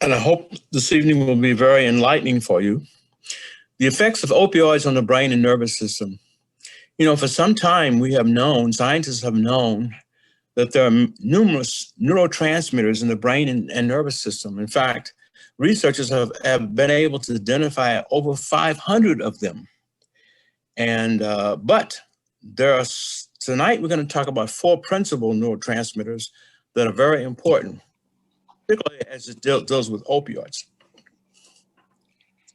and I hope this evening will be very enlightening for you. The effects of opioids on the brain and nervous system. For some time we have known, scientists have known, that there are numerous neurotransmitters in the brain and nervous system. In fact, researchers have been able to identify over 500 of them. And but there are tonight we're going to talk about four principal neurotransmitters that are very important, particularly as it deals with opioids.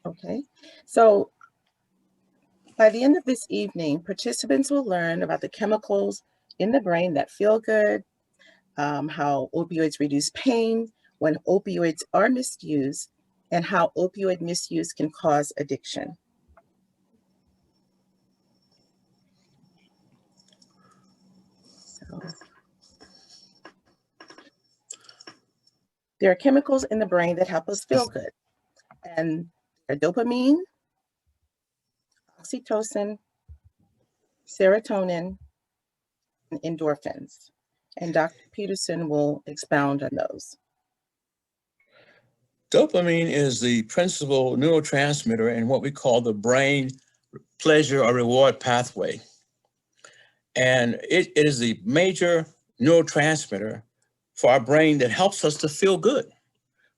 Okay, so by the end of this evening, participants will learn about the chemicals in the brain that feel good, how opioids reduce pain when opioids are misused, and how opioid misuse can cause addiction. So, there are chemicals in the brain that help us feel good, and they're dopamine, oxytocin, serotonin, and endorphins. And Dr. Peterson will expound on those. Dopamine is the principal neurotransmitter in what we call the brain pleasure or reward pathway. And it is the major neurotransmitter for our brain that helps us to feel good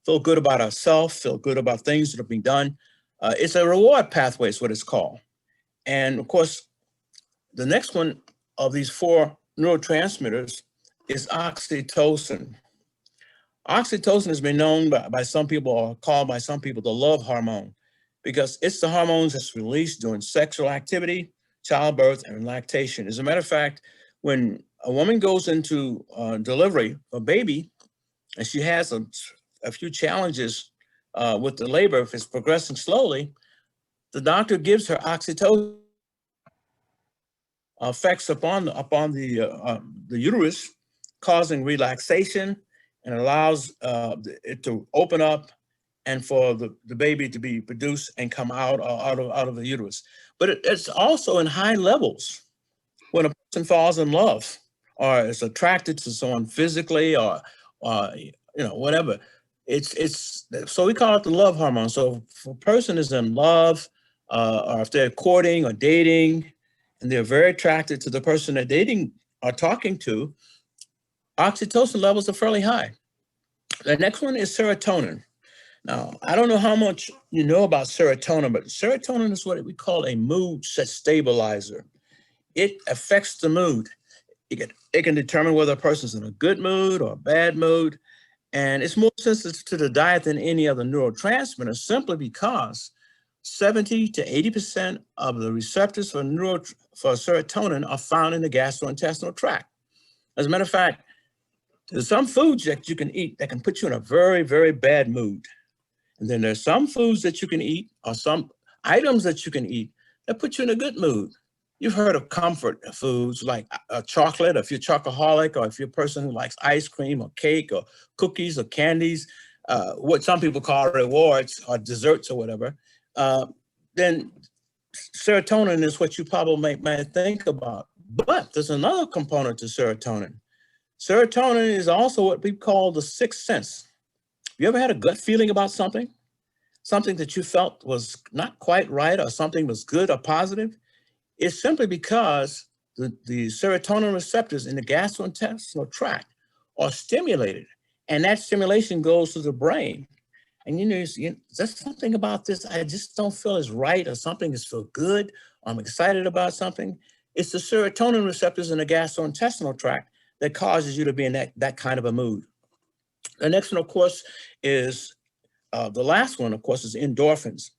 about ourselves, feel good about things that are being done. It's a reward pathway is what it's called. And of course, the next one of these four neurotransmitters is oxytocin. Oxytocin has been known by some people, or called by some people, the love hormone, because it's the hormones that's released during sexual activity, childbirth, and lactation. As a matter of fact, when a woman goes into delivery, a baby, and she has a few challenges with the labor, if it's progressing slowly, the doctor gives her oxytocin. Effects upon the uterus, causing relaxation, and allows it to open up and for the baby to be produced and come out of the uterus. But it's also in high levels when a person falls in love or is attracted to someone physically or whatever. It's so we call it the love hormone. So if a person is in love, or if they're courting or dating, and they're very attracted to the person they're dating or talking to, oxytocin levels are fairly high. The next one is serotonin. Now, I don't know how much you know about serotonin, but serotonin is what we call a mood stabilizer. It affects the mood. It can determine whether a person's in a good mood or a bad mood, and it's more sensitive to the diet than any other neurotransmitter simply because 70 to 80% of the receptors for serotonin are found in the gastrointestinal tract. As a matter of fact, there's some foods that you can eat that can put you in a very, very bad mood. And then there's some foods that you can eat or some items that you can eat that put you in a good mood. You've heard of comfort foods like chocolate, if you're chocoholic, or if you're a person who likes ice cream or cake or cookies or candies, what some people call rewards or desserts or whatever. Then serotonin is what you probably might think about. But there's another component to serotonin. Serotonin is also what we call the sixth sense. You ever had a gut feeling about something? Something that you felt was not quite right or something was good or positive? It's simply because the serotonin receptors in the gastrointestinal tract are stimulated. And that stimulation goes to the brain. And there's something about this I just don't feel is right, or something is feel good, or I'm excited about something. It's the serotonin receptors in the gastrointestinal tract that causes you to be in that kind of a mood. The next one, of course, is the last one, of course, is endorphins.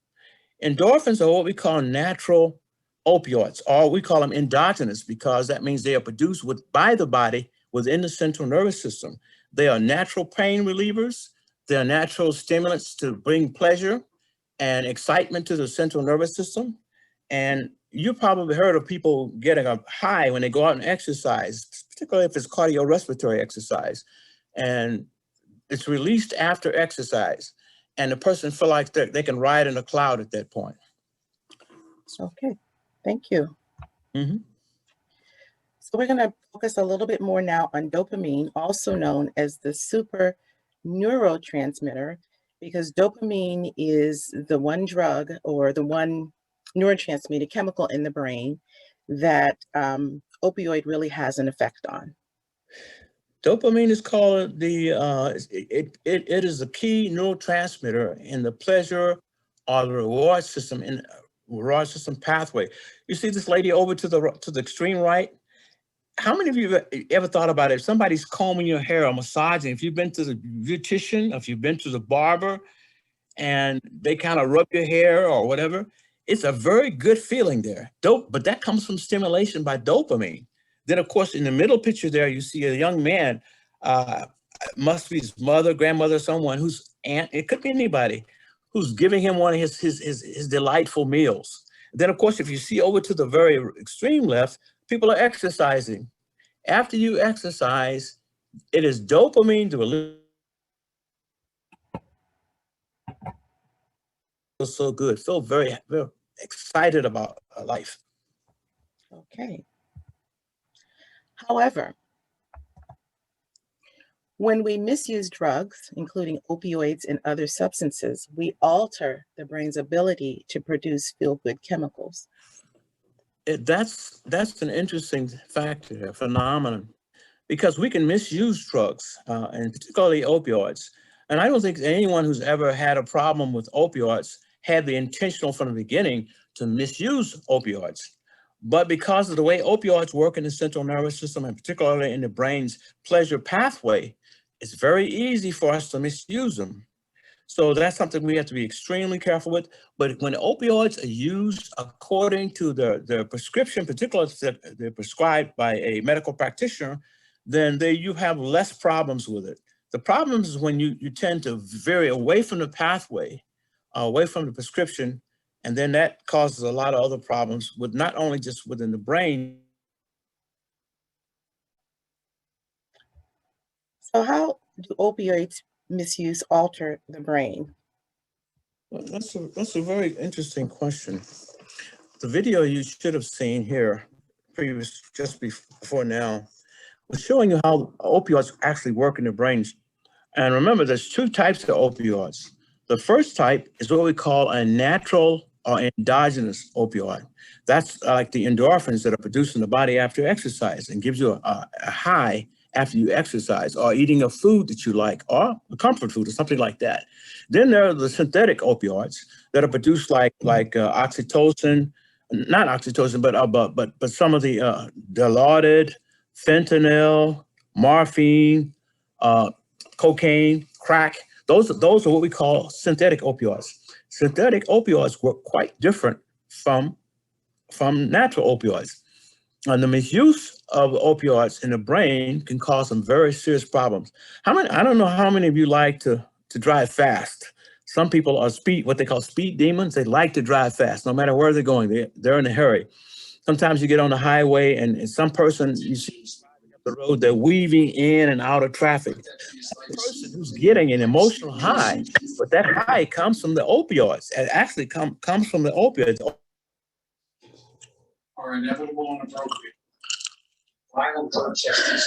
Endorphins are what we call natural opioids, or we call them endogenous because that means they are produced by the body within the central nervous system. They are natural pain relievers. They are natural stimulants to bring pleasure and excitement to the central nervous system. And you probably heard of people getting a high when they go out and exercise, particularly if it's cardiorespiratory exercise. And it's released after exercise. And the person feel like they can ride in a cloud at that point. Okay, thank you. Mm-hmm. So we're going to focus a little bit more now on dopamine, also known as the super neurotransmitter, because dopamine is the one drug or the one neurotransmitter chemical in the brain that opioid really has an effect on. Dopamine is called it is a key neurotransmitter in the pleasure or the reward system in reward system pathway. You see this lady over to the extreme right? How many of you have ever thought about it? If somebody's combing your hair or massaging, if you've been to the beautician, if you've been to the barber and they kind of rub your hair or whatever, it's a very good feeling there. But that comes from stimulation by dopamine. Then, of course, in the middle picture there, you see a young man, must be his mother, grandmother, someone whose aunt, it could be anybody, who's giving him one of his delightful meals. Then, of course, if you see over to the very extreme left, people are exercising. After you exercise, it is dopamine to release. Feel so good, feel very, very excited about life. Okay. However, when we misuse drugs, including opioids and other substances, we alter the brain's ability to produce feel-good chemicals. That's an interesting factor here, phenomenon, because we can misuse drugs, and particularly opioids. And I don't think anyone who's ever had a problem with opioids had the intentional from the beginning to misuse opioids. But because of the way opioids work in the central nervous system, and particularly in the brain's pleasure pathway, it's very easy for us to misuse them. So that's something we have to be extremely careful with. But when opioids are used according to the prescription, particularly if they're prescribed by a medical practitioner, then you have less problems with it. The problems is when you tend to vary away from the pathway, away from the prescription, and then that causes a lot of other problems with not only just within the brain. So how do opioids misuse alter the brain? Well, that's a very interesting question. The video you should have seen here, just before now, was showing you how opioids actually work in the brains. And remember, there's two types of opioids. The first type is what we call a natural or endogenous opioid. That's like the endorphins that are produced in the body after exercise and gives you a high after you exercise, or eating a food that you like, or a comfort food or something like that. Then there are the synthetic opioids that are produced like oxytocin, not oxytocin, but some of the Dilaudid, fentanyl, morphine, cocaine, crack. Those are what we call synthetic opioids. Synthetic opioids work quite different from natural opioids. And the misuse of opioids in the brain can cause some very serious problems. I don't know how many of you like to drive fast. Some people are what they call speed demons. They like to drive fast, no matter where they're going. They're in a hurry. Sometimes you get on the highway and some person you see driving up the road, they're weaving in and out of traffic. That person who's getting an emotional high, but that high comes from the opioids. It actually comes from the opioids. Are inevitable and appropriate. Final purchase.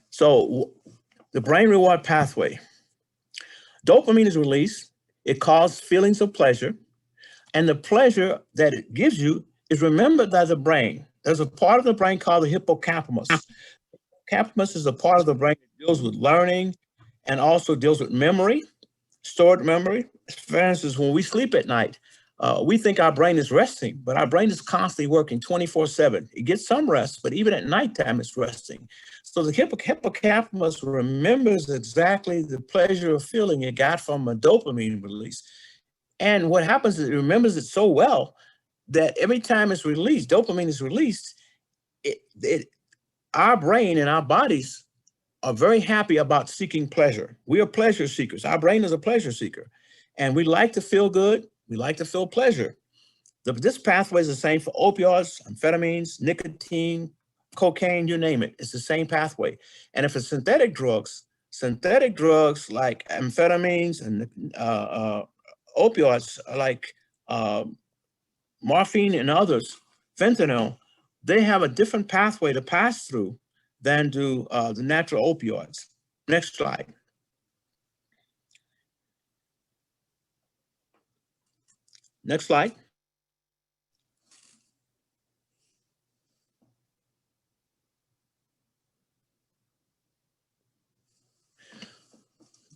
So the brain reward pathway. Dopamine is released. It causes feelings of pleasure. And the pleasure that it gives you is remembered by the brain. There's a part of the brain called the hippocampus. Hippocampus is a part of the brain that deals with learning and also deals with memory, stored memory. For instance, when we sleep at night, we think our brain is resting, but our brain is constantly working 24/7. It gets some rest, but even at nighttime, it's resting. So the hippocampus remembers exactly the pleasure of feeling it got from a dopamine release. And what happens is it remembers it so well that every time it's released, dopamine is released, our brain and our bodies are very happy about seeking pleasure. We are pleasure seekers. Our brain is a pleasure seeker. And we like to feel good. We like to feel pleasure. This pathway is the same for opioids, amphetamines, nicotine, cocaine, you name it. It's the same pathway. And if it's synthetic drugs like amphetamines and opioids like morphine and others, fentanyl, they have a different pathway to pass through than do the natural opioids. Next slide. Next slide.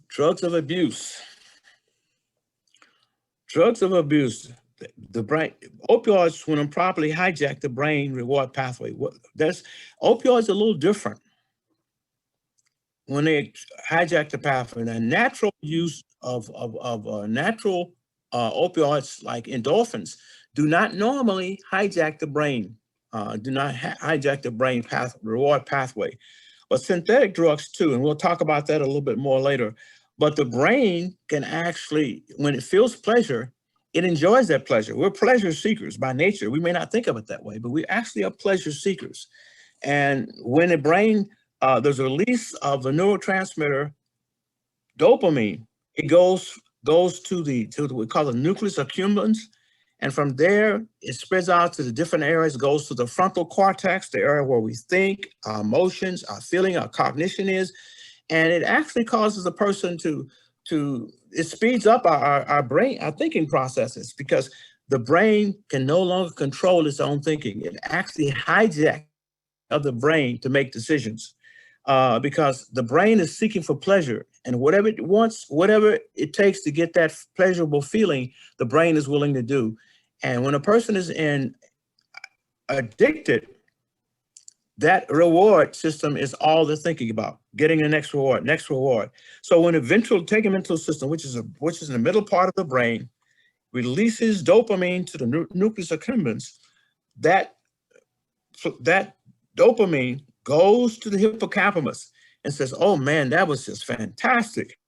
Drugs of abuse. Drugs of abuse. The brain, opioids, when improperly hijack the brain reward pathway. Opioids are a little different. When they hijack the pathway, the natural use of natural opioids like endorphins do not normally hijack the brain, do not hijack the brain reward pathway. But synthetic drugs too, and we'll talk about that a little bit more later. But the brain can actually, when it feels pleasure, it enjoys that pleasure. We're pleasure seekers by nature. We may not think of it that way, but we actually are pleasure seekers. And when the brain, there's a release of the neurotransmitter dopamine, it goes to the we call the nucleus accumbens, and from there it spreads out to the different areas. Goes to the frontal cortex, the area where we think, our emotions, our feeling, our cognition is, and it actually causes a person to it speeds up our brain, our thinking processes, because the brain can no longer control its own thinking. It actually hijacks of the brain to make decisions, because the brain is seeking for pleasure, and whatever it wants, whatever it takes to get that pleasurable feeling, the brain is willing to do. And when a person is addicted, that reward system is all they're thinking about, getting the next reward, next reward. So when a ventral tegmental system, which is in the middle part of the brain, releases dopamine to the nucleus accumbens, that dopamine goes to the hippocampus and says, oh man, that was just fantastic.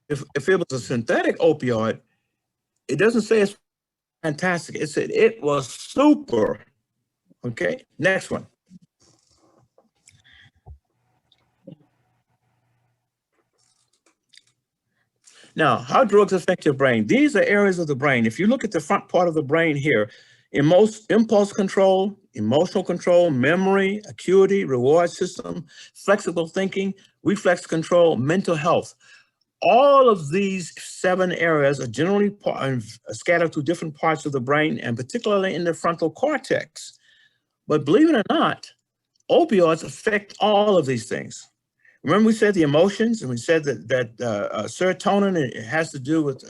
If it was a synthetic opioid, it doesn't say it's fantastic. It said it was super. Okay, next one. Now, how drugs affect your brain? These are areas of the brain. If you look at the front part of the brain here, impulse control, emotional control, memory, acuity, reward system, flexible thinking, reflex control, mental health. All of these 7 areas are generally scattered through different parts of the brain, and particularly in the frontal cortex. But believe it or not, opioids affect all of these things. Remember we said the emotions, and we said that serotonin, it has to do with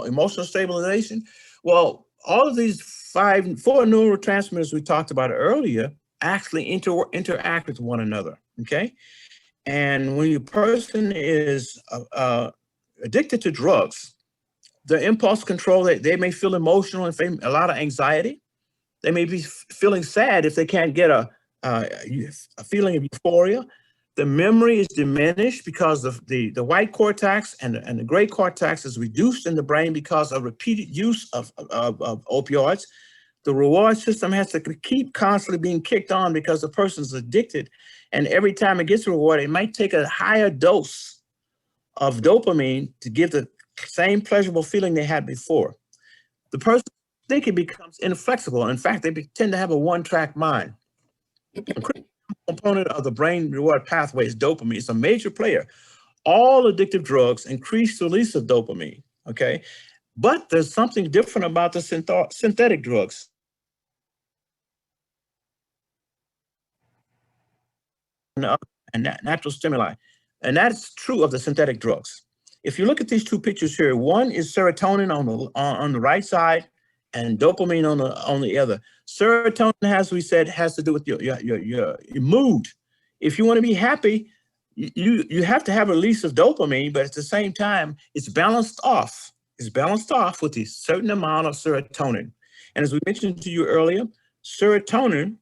emotional stabilization. Well, all of these 4 neurotransmitters we talked about earlier actually interact with one another, okay? And when a person is addicted to drugs, the impulse control, they may feel emotional and a lot of anxiety. They may be feeling sad if they can't get a feeling of euphoria. The memory is diminished because of the white cortex and the gray cortex is reduced in the brain because of repeated use of opioids. The reward system has to keep constantly being kicked on because the person's addicted. And every time it gets a reward, it might take a higher dose of dopamine to give the same pleasurable feeling they had before. The person thinking becomes inflexible. In fact, they tend to have a one-track mind. A critical component of the brain reward pathway is dopamine. It's a major player. All addictive drugs increase the release of dopamine, okay? But there's something different about the synthetic drugs. And natural stimuli. And that's true of the synthetic drugs. If you look at these 2 pictures here, one is serotonin on the right side and dopamine on the other. Serotonin, as we said, has to do with your mood. If you want to be happy, you have to have a release of dopamine, but at the same time, it's balanced off. It's balanced off with a certain amount of serotonin. And as we mentioned to you earlier, serotonin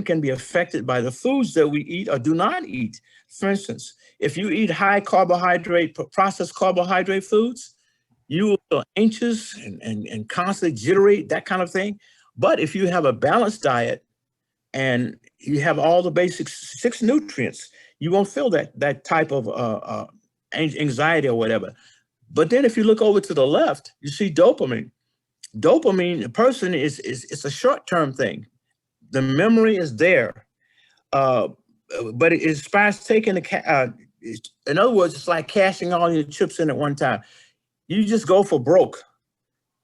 can be affected by the foods that we eat or do not eat. For instance, if you eat high carbohydrate, processed carbohydrate foods, you will feel anxious and constantly jittery, that kind of thing. But if you have a balanced diet and you have all the basic 6 nutrients, you won't feel that type of anxiety or whatever. But then if you look over to the left, you see dopamine. Dopamine, the person it's a short-term thing. The memory is there, uh, but it inspires taking in other words, it's like cashing all your chips in at one time. You just go for broke.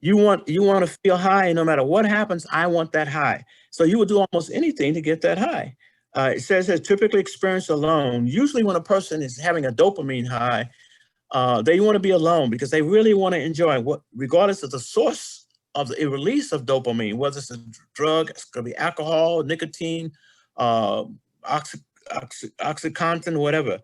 You want to feel high, and no matter what happens, I want that high. So you will do almost anything to get that high. It says it's typically experienced alone. Usually, when a person is having a dopamine high, they want to be alone because they really want to enjoy what, regardless of the source of the release of dopamine, whether it's a drug, it's going to be alcohol, nicotine, uh, oxycontin, whatever.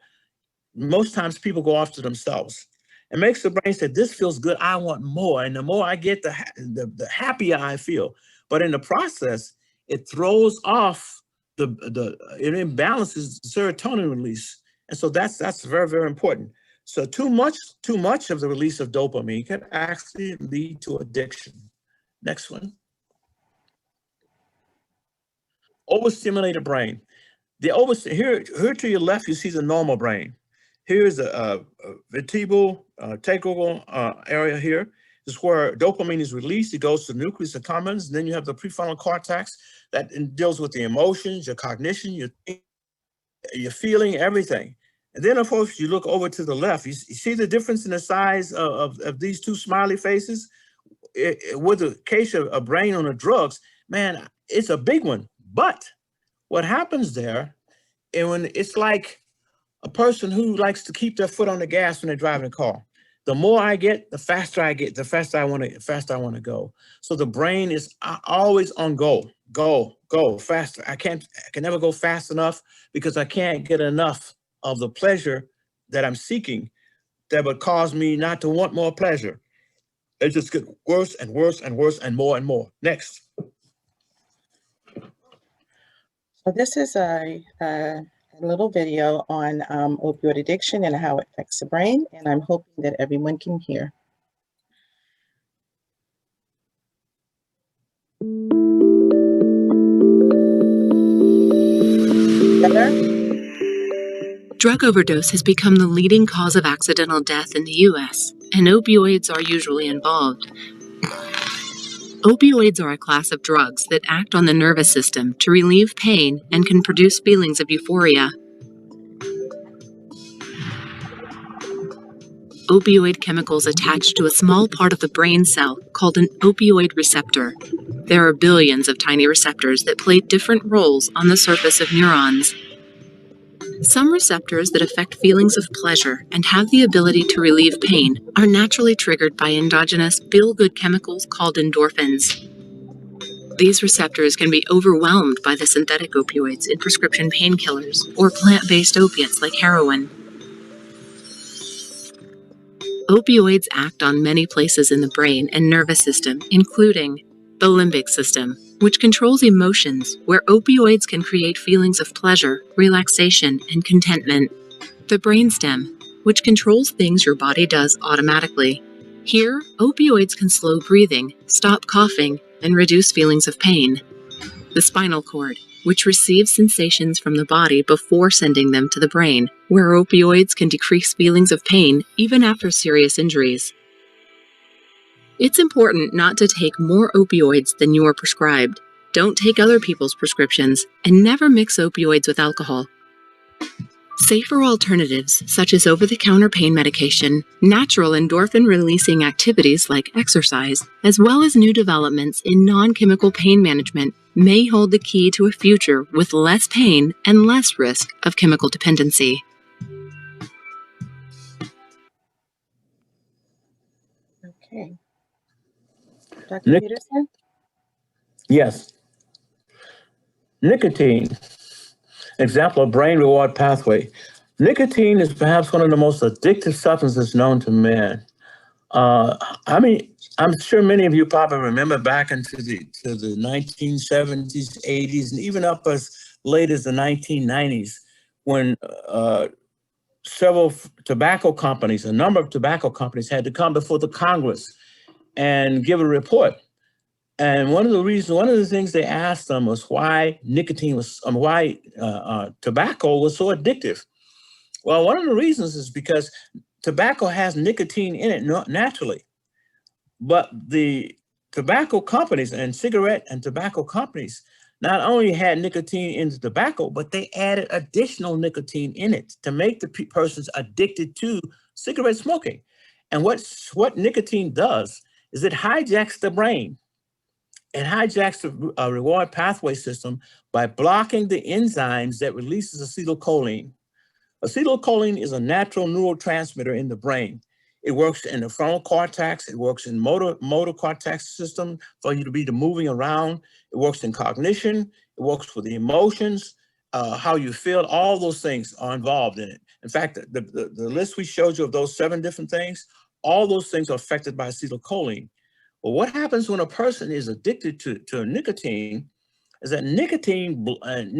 Most times people go off to themselves. It makes the brain say, this feels good, I want more. And the more I get, the happier I feel. But in the process, it throws off it imbalances the serotonin release. And so that's very, very important. So too much of the release of dopamine can actually lead to addiction. Next one. Overstimulated brain. Here to your left, you see the normal brain. Here's a vertebral area here. This is where dopamine is released. It goes to the nucleus accumbens. Then you have the prefrontal cortex that deals with the emotions, your cognition, your feeling, everything. And then, of course, you look over to the left. You see the difference in the size of these two smiley faces? With the case of a brain on the drugs, man, it's a big one. But what happens there, and when it's like a person who likes to keep their foot on the gas when they're driving a car. The more I get, the faster I get, the faster I want to go. So the brain is always on go, faster. I can never go fast enough because I can't get enough of the pleasure that I'm seeking that would cause me not to want more pleasure. It just gets worse and worse and worse and more. Next. So this is a little video on opioid addiction and how it affects the brain, and I'm hoping that everyone can hear. Drug overdose has become the leading cause of accidental death in the U.S., and opioids are usually involved. Opioids are a class of drugs that act on the nervous system to relieve pain and can produce feelings of euphoria. Opioid chemicals attach to a small part of the brain cell called an opioid receptor. There are billions of tiny receptors that play different roles on the surface of neurons. Some receptors that affect feelings of pleasure and have the ability to relieve pain are naturally triggered by endogenous feel-good chemicals called endorphins. These receptors can be overwhelmed by the synthetic opioids in prescription painkillers or plant-based opiates like heroin. Opioids act on many places in the brain and nervous system, including the limbic system, which controls emotions, where opioids can create feelings of pleasure, relaxation, and contentment. The brainstem, which controls things your body does automatically. Here, opioids can slow breathing, stop coughing, and reduce feelings of pain. The spinal cord, which receives sensations from the body before sending them to the brain, where opioids can decrease feelings of pain even after serious injuries. It's important not to take more opioids than you are prescribed. Don't take other people's prescriptions, and never mix opioids with alcohol. Safer alternatives, such as over-the-counter pain medication, natural endorphin-releasing activities like exercise, as well as new developments in non-chemical pain management, may hold the key to a future with less pain and less risk of chemical dependency. Okay. Dr. Peterson? Yes. Nicotine, example of brain reward pathway. Nicotine is perhaps one of the most addictive substances known to man. I'm sure many of you probably remember back into the 1970s, 80s, and even up as late as the 1990s, when several tobacco companies, a number of tobacco companies, had to come before the Congress and give a report. And one of the things they asked them was why tobacco was so addictive. Well, one of the reasons is because tobacco has nicotine in it naturally, but the tobacco companies and cigarette and tobacco companies not only had nicotine in the tobacco, but they added additional nicotine in it to make the persons addicted to cigarette smoking. And what nicotine does is it hijacks the brain. It hijacks the reward pathway system by blocking the enzymes that releases acetylcholine. Acetylcholine is a natural neurotransmitter in the brain. It works in the frontal cortex. It works in motor cortex system for you to be moving around. It works in cognition. It works for the emotions, how you feel. All those things are involved in it. In fact, the list we showed you of those 7 different things, all those things are affected by acetylcholine. Well, what happens when a person is addicted to nicotine is that nicotine, when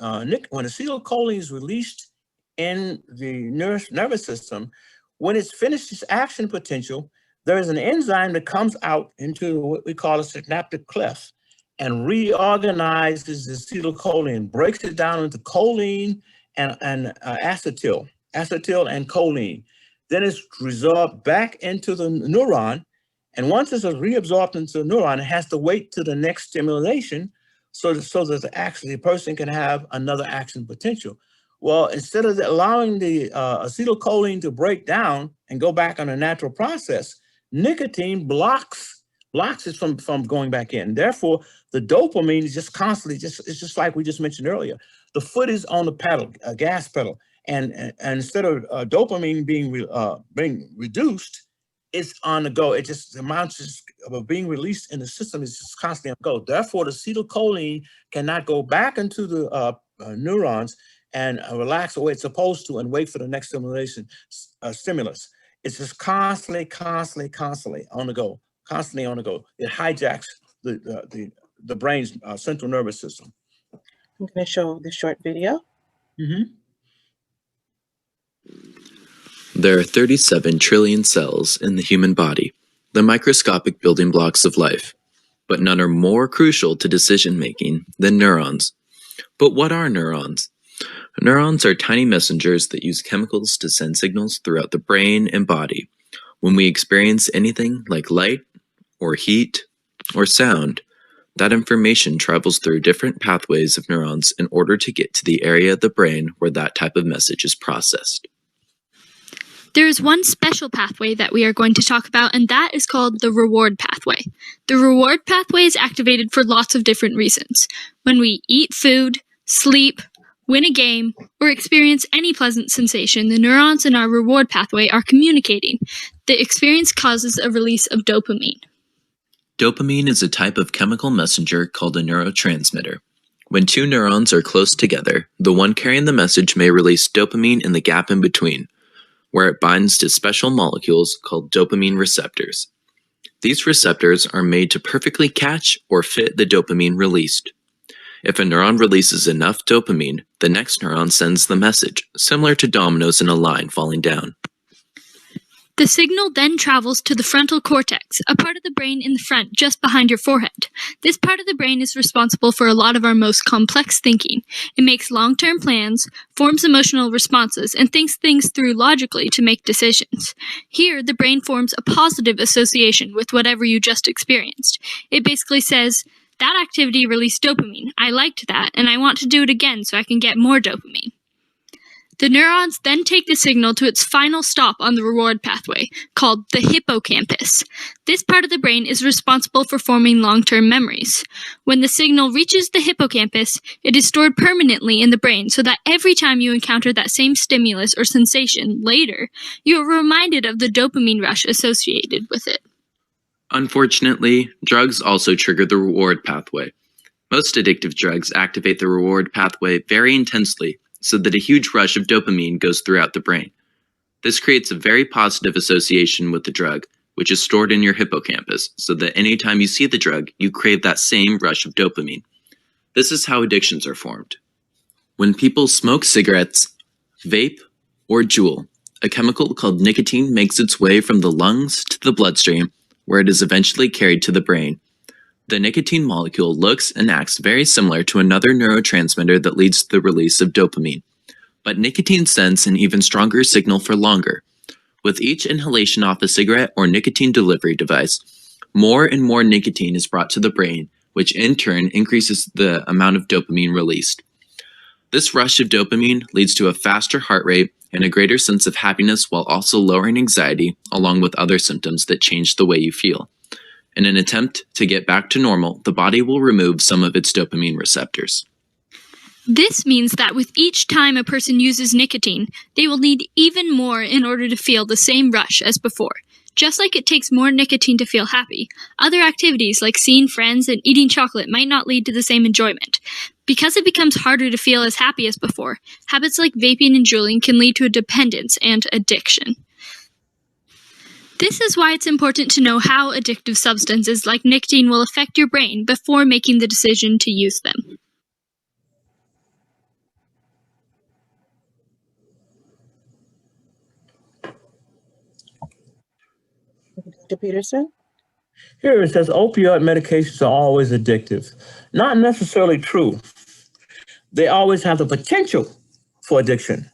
acetylcholine is released in the nervous system, when it's finished its action potential, there is an enzyme that comes out into what we call a synaptic cleft and reorganizes the acetylcholine, breaks it down into choline and acetyl and choline. Then it's resorbed back into the neuron. And once it's reabsorbed into the neuron, it has to wait to the next stimulation so that actually the person can have another action potential. Well, instead of allowing the acetylcholine to break down and go back on a natural process, nicotine blocks it from going back in. Therefore, the dopamine is just constantly, it's just like we just mentioned earlier. The foot is on the pedal, gas pedal, and instead of dopamine being reduced, it's on the go. It just, the amount of being released in the system is just constantly on the go. Therefore, the acetylcholine cannot go back into the neurons and relax the way it's supposed to and wait for the next stimulus. It's just constantly on the go, constantly on the go. It hijacks the brain's central nervous system. I'm going to show the short video. There are 37 trillion cells in the human body, the microscopic building blocks of life, but none are more crucial to decision-making than neurons. But what are neurons? Neurons are tiny messengers that use chemicals to send signals throughout the brain and body. When we experience anything like light, or heat, or sound, that information travels through different pathways of neurons in order to get to the area of the brain where that type of message is processed. There is one special pathway that we are going to talk about, and that is called the reward pathway. The reward pathway is activated for lots of different reasons. When we eat food, sleep, win a game, or experience any pleasant sensation, the neurons in our reward pathway are communicating. The experience causes a release of dopamine. Dopamine is a type of chemical messenger called a neurotransmitter. When 2 neurons are close together, the one carrying the message may release dopamine in the gap in between, where it binds to special molecules called dopamine receptors. These receptors are made to perfectly catch or fit the dopamine released. If a neuron releases enough dopamine, the next neuron sends the message, similar to dominoes in a line falling down. The signal then travels to the frontal cortex, a part of the brain in the front just behind your forehead. This part of the brain is responsible for a lot of our most complex thinking. It makes long-term plans, forms emotional responses, and thinks things through logically to make decisions. Here, the brain forms a positive association with whatever you just experienced. It basically says, that activity released dopamine. I liked that, and I want to do it again so I can get more dopamine. The neurons then take the signal to its final stop on the reward pathway, called the hippocampus. This part of the brain is responsible for forming long-term memories. When the signal reaches the hippocampus, it is stored permanently in the brain so that every time you encounter that same stimulus or sensation later, you are reminded of the dopamine rush associated with it. Unfortunately, drugs also trigger the reward pathway. Most addictive drugs activate the reward pathway very intensely, so that a huge rush of dopamine goes throughout the brain. This creates a very positive association with the drug, which is stored in your hippocampus, so that anytime you see the drug, you crave that same rush of dopamine. This is how addictions are formed. When people smoke cigarettes, vape, or juul, a chemical called nicotine makes its way from the lungs to the bloodstream, where it is eventually carried to the brain. The nicotine molecule looks and acts very similar to another neurotransmitter that leads to the release of dopamine. But nicotine sends an even stronger signal for longer. With each inhalation off a cigarette or nicotine delivery device, More and more nicotine is brought to the brain, which in turn increases the amount of dopamine released. This rush of dopamine leads to a faster heart rate and a greater sense of happiness while also lowering anxiety, along with other symptoms that change the way you feel. In an attempt to get back to normal, the body will remove some of its dopamine receptors. This means that with each time a person uses nicotine, they will need even more in order to feel the same rush as before. Just like it takes more nicotine to feel happy, other activities like seeing friends and eating chocolate might not lead to the same enjoyment. Because it becomes harder to feel as happy as before, habits like vaping and juuling can lead to a dependence and addiction. This is why it's important to know how addictive substances like nicotine will affect your brain before making the decision to use them. Dr. Peterson? Here it says opioid medications are always addictive. Not necessarily true. They always have the potential for addiction.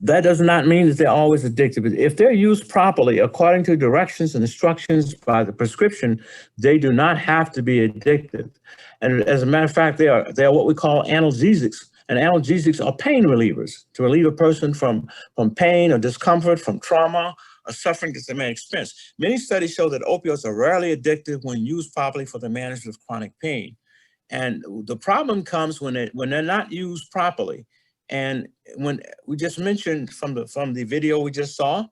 That does not mean that they're always addictive. If they're used properly, according to directions and instructions by the prescription, they do not have to be addictive. And as a matter of fact, they are what we call analgesics. And analgesics are pain relievers to relieve a person from pain or discomfort, from trauma or suffering that they may experience. Many studies show that opioids are rarely addictive when used properly for the management of chronic pain. And the problem comes when they're not used properly. And when we just mentioned from the video we just saw,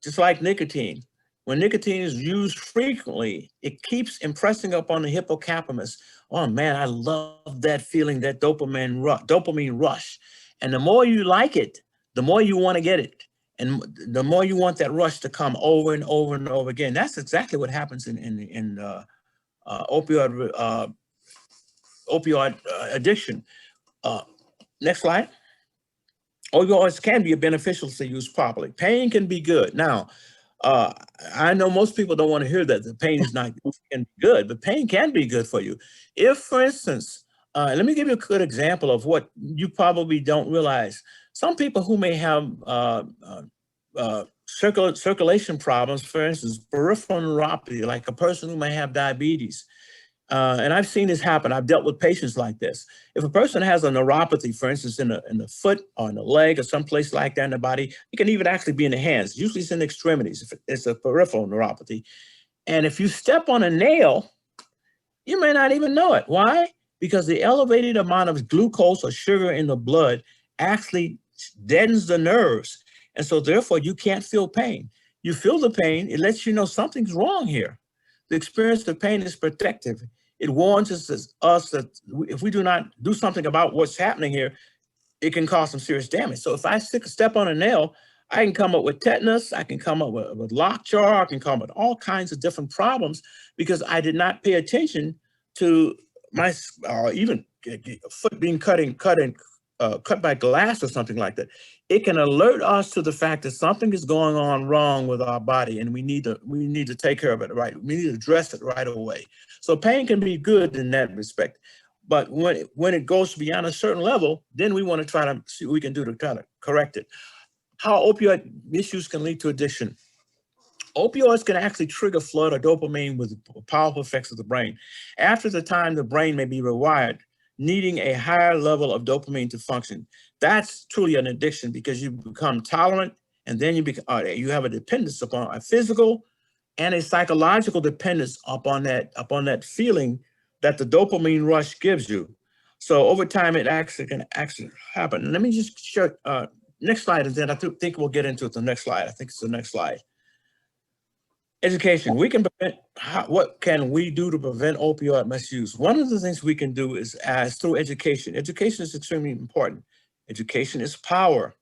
just like nicotine, when nicotine is used frequently, it keeps impressing upon the hippocampus. Oh man, I love that feeling, that dopamine rush. And the more you like it, the more you want to get it. And the more you want that rush to come over and over and over again. That's exactly what happens in opioid addiction. Next slide. Opioids can be beneficial to use properly. Pain can be good. Now, I know most people don't want to hear that the pain is not can be good, but pain can be good for you. If, for instance, let me give you a good example of what you probably don't realize. Some people who may have circulation problems, for instance, peripheral neuropathy, like a person who may have diabetes. And I've seen this happen. I've dealt with patients like this. If a person has a neuropathy, for instance, in the foot or in the leg or someplace like that in the body, it can even actually be in the hands. Usually it's in the extremities if it's a peripheral neuropathy. And if you step on a nail, you may not even know it. Why? Because the elevated amount of glucose or sugar in the blood actually deadens the nerves. And so therefore you can't feel pain. You feel the pain, it lets you know something's wrong here. The experience of pain is protective. It warns us that if we do not do something about what's happening here, it can cause some serious damage. So if I step on a nail, I can come up with tetanus, I can come up with lockjaw, I can come up with all kinds of different problems because I did not pay attention to my, even a foot being cut by glass or something like that. It can alert us to the fact that something is going on wrong with our body, and we need to take care of it right. We need to address it right away. So pain can be good in that respect, but when it goes beyond a certain level, then we want to try to see what we can do to try to correct it. How opioid misuse can lead to addiction. Opioids can actually trigger flood of dopamine with powerful effects of the brain. After the time, the brain may be rewired, needing a higher level of dopamine to function. That's truly an addiction because you become tolerant, and then you have a dependence upon a physical and a psychological dependence upon that feeling that the dopamine rush gives you. So over time, it can happen. Let me just show next slide, and then I think we'll get into the next slide. I think it's the next slide. Education. We can prevent. What can we do to prevent opioid misuse? One of the things we can do is through education. Education is extremely important. Education is power,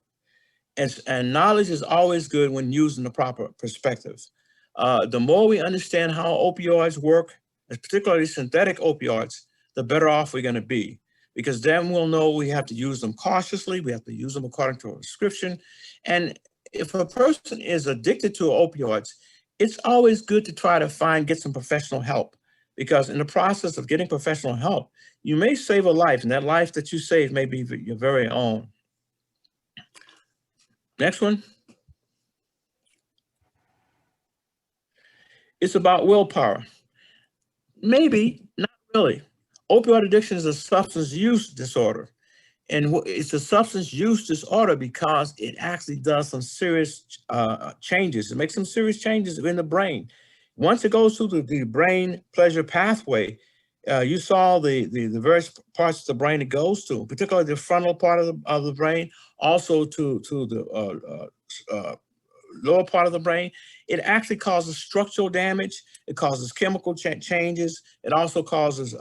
and knowledge is always good when used in the proper perspective. The more we understand how opioids work, particularly synthetic opioids, the better off we're going to be, because then we'll know we have to use them cautiously. We have to use them according to a prescription. And if a person is addicted to opioids, it's always good to try to get some professional help, because in the process of getting professional help, you may save a life, and that life that you save may be your very own. Next one. it's about willpower. Maybe, not really. Opioid addiction is a substance use disorder. And it's a substance use disorder because it actually does some serious changes. It makes some serious changes in the brain. Once it goes through the brain pleasure pathway, you saw the various parts of the brain it goes to, particularly the frontal part of the brain, also to the lower part of the brain. It actually causes structural damage. It causes chemical changes. It also causes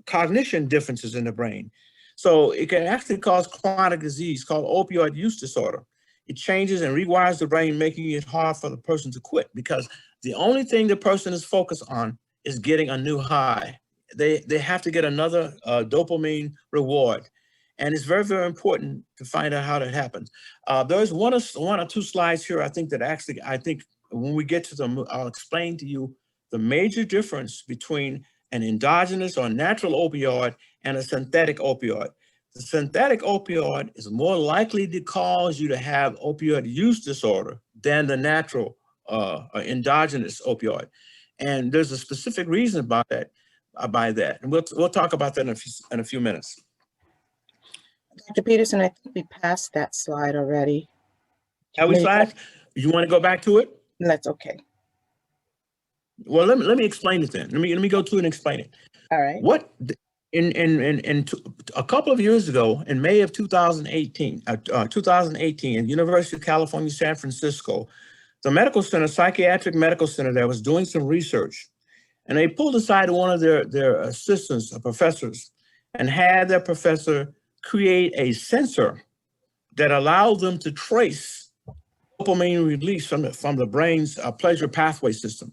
cognition differences in the brain. So it can actually cause chronic disease called opioid use disorder. It changes and rewires the brain, making it hard for the person to quit because the only thing the person is focused on is getting a new high. They have to get another dopamine reward. And it's very, very important to find out how that happens. There's one or two slides here, I think when we get to them, I'll explain to you the major difference between an endogenous or natural opioid and a synthetic opioid. The synthetic opioid is more likely to cause you to have opioid use disorder than the natural endogenous opioid. And there's a specific reason about that, and we'll talk about that in a few minutes. Dr. Peterson, I think we passed that slide already. Have we slides? You want to go back to it? That's okay. Well, let me explain it then. Let me go to it and explain it. All right. What in a couple of years ago, in May of 2018, in University of California, San Francisco, the medical center, psychiatric medical center, there was doing some research, and they pulled aside one of their assistants, professors, and had their professor create a sensor that allowed them to trace dopamine release from the brain's pleasure pathway system.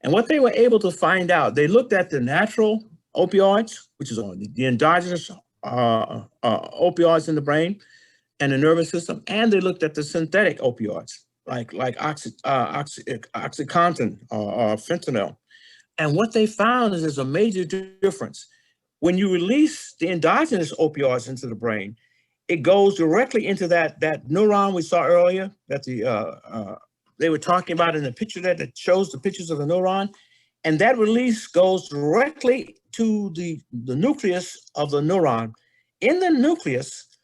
And what they were able to find out, they looked at the natural opioids, which is the endogenous opioids in the brain and the nervous system, and they looked at the synthetic opioids, like OxyContin or fentanyl. And what they found is there's a major difference. When you release the endogenous opioids into the brain, it goes directly into that neuron we saw earlier that they were talking about in the picture that shows the pictures of the neuron. And that release goes directly to the nucleus of the neuron. In the nucleus,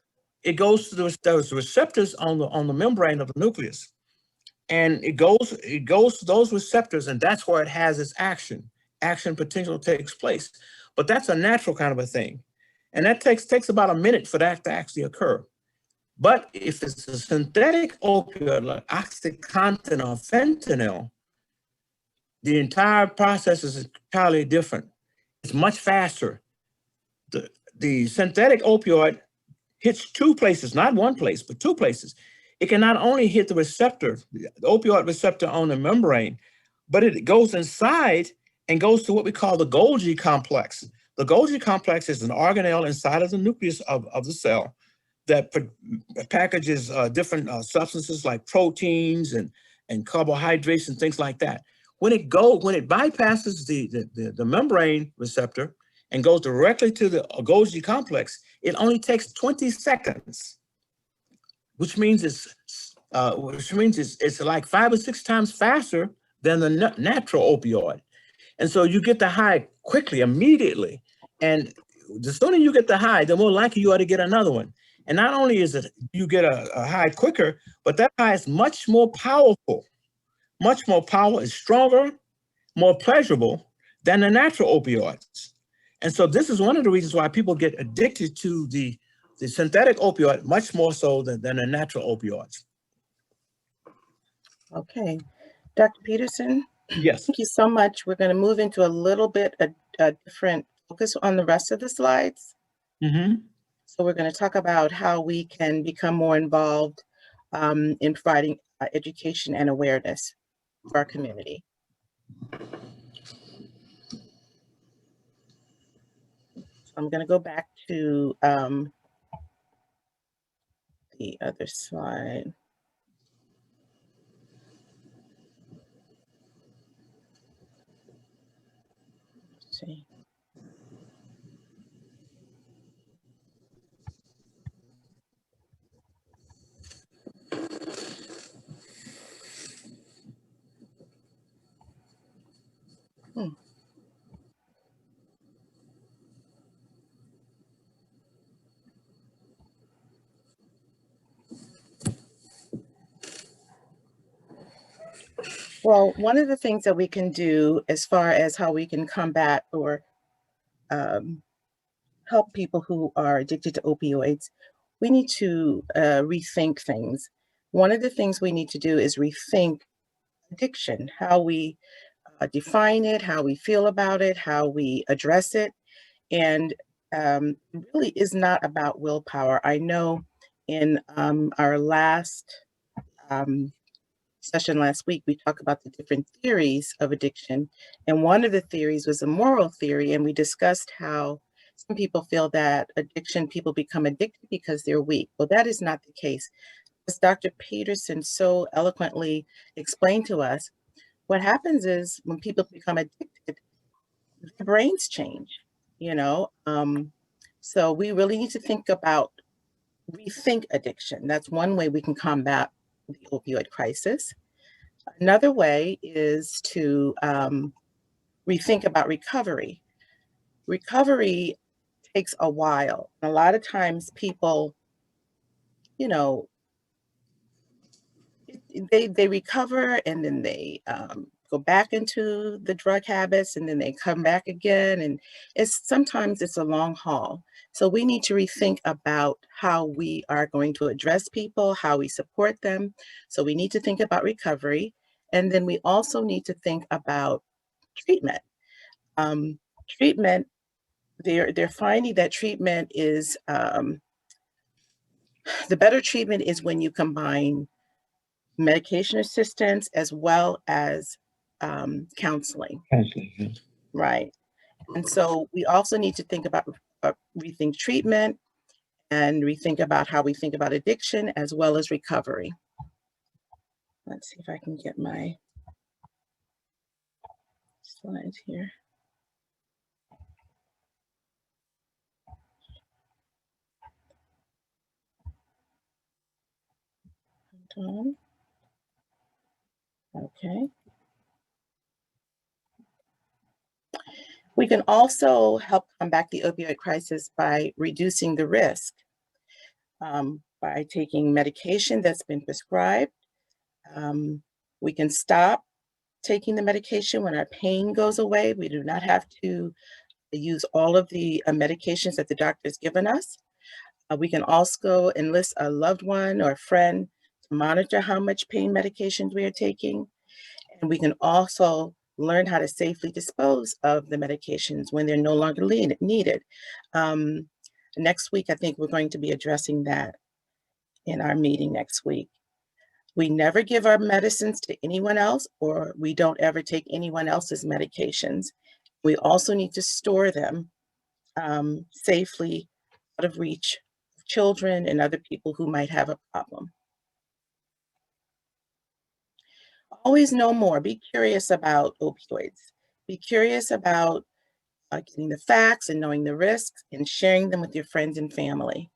it goes to those receptors on the membrane of the nucleus. And it goes to those receptors, and that's where it has its action potential takes place. But that's a natural kind of a thing. And that takes about a minute for that to actually occur. But if it's a synthetic opioid like OxyContin or fentanyl, the entire process is entirely different. It's much faster. The synthetic opioid hits two places, not one place, but two places. It can not only hit the receptor, the opioid receptor on the membrane, but it goes inside and goes to what we call the Golgi complex. The Golgi complex is an organelle inside of the nucleus of the cell that packages different substances like proteins and carbohydrates and things like that. When it bypasses the membrane receptor and goes directly to the Golgi complex, it only takes 20 seconds, which means it's like 5 or 6 times faster than the natural opioid. And so you get the high quickly, immediately. And the sooner you get the high, the more likely you are to get another one. And not only is it you get a high quicker, but that high is much more powerful. Much more powerful, is stronger, more pleasurable than the natural opioids. And so this is one of the reasons why people get addicted to the synthetic opioid much more so than the natural opioids. Okay. Dr. Peterson? Yes. Thank you so much. We're going to move into a little bit a different focus on the rest of the slides. Mm-hmm. So we're going to talk about how we can become more involved in providing education and awareness for our community. So I'm going to go back to the other slide. Let's see. Well, one of the things that we can do as far as how we can combat or um, help people who are addicted to opioids, we need to rethink things. One of the things we need to do is rethink addiction, how we define it, how we feel about it, how we address it. And it really is not about willpower. I know in our last um, session last week, we talked about the different theories of addiction. And one of the theories was a moral theory. And we discussed how some people feel that addiction, people become addicted because they're weak. Well, that is not the case. As Dr. Peterson so eloquently explained to us, what happens is when people become addicted, their brains change, you know? So we really need to rethink addiction. That's one way we can combat the opioid crisis. Another way is to rethink about recovery. Recovery takes a while. A lot of times people, you know, they recover and then they go back into the drug habits and then they come back again. And sometimes it's a long haul. So we need to rethink about how we are going to address people, how we support them. So we need to think about recovery. And then we also need to think about treatment. Treatment, they're finding that treatment is the better treatment is when you combine medication assistance as well as counseling. Counseling, yeah. Right. And so we also need to think about rethink treatment and rethink about how we think about addiction as well as recovery. Let's see if I can get my slides here. Hold on. Okay. We can also help combat the opioid crisis by reducing the risk by taking medication that's been prescribed. We can stop taking the medication when our pain goes away. We do not have to use all of the medications that the doctor has given us. We can also enlist a loved one or a friend to monitor how much pain medications we are taking. And we can also learn how to safely dispose of the medications when they're no longer needed. Next week, I think we're going to be addressing that in our meeting next week. We never give our medicines to anyone else, or we don't ever take anyone else's medications. We also need to store them safely out of reach of children and other people who might have a problem. Always know more. Be curious about opioids. Be curious about getting the facts and knowing the risks and sharing them with your friends and family.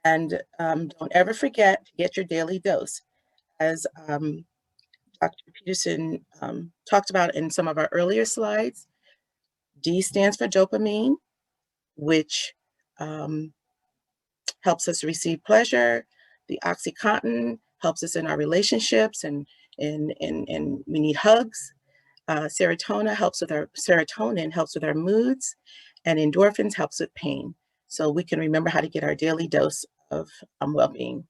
And don't ever forget to get your daily dose. As Dr. Peterson talked about in some of our earlier slides, D stands for dopamine, which helps us receive pleasure. The Oxycontin helps us in our relationships and we need hugs. Serotonin helps with our moods, and endorphins helps with pain. So we can remember how to get our daily dose of well-being.